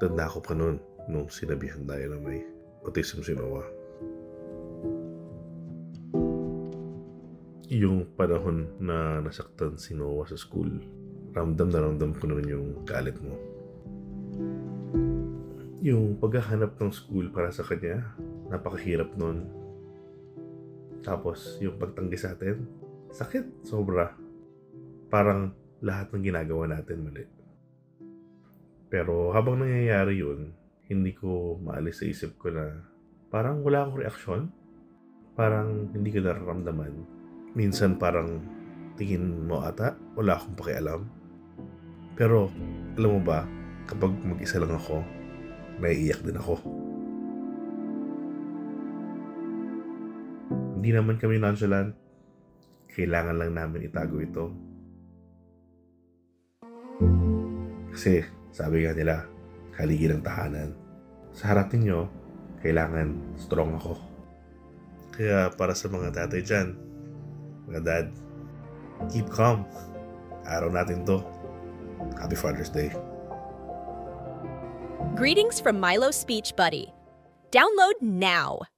Tanda ko pa noon nung sinabihan tayo na may autism si Noah. Yung panahon na nasaktan si Noah sa school, ramdam na ramdam ko naman yung galit mo. Yung paghahanap ng school para sa kanya, napakahirap nun. Tapos yung pagtanggi sa atin, sakit, sobra. Parang lahat ng ginagawa natin mali. Pero habang nangyayari yun, hindi ko maalis sa isip ko na parang wala akong reaksyon. Parang hindi ko nararamdaman. Minsan parang tingin mo ata, wala akong pakialam. Pero alam mo ba, kapag mag-isa lang ako, naiiyak din ako. Hindi naman kami nonchalant. Kailangan lang namin itago ito. Kasi sabi nga nila, haligi ng tahanan. Sa harap ninyo, kailangan strong ako. Kaya para sa mga tatay dyan, mga dad, keep calm. Araw natin to. Happy Father's Day. Greetings from Milo Speech Buddy. Download now.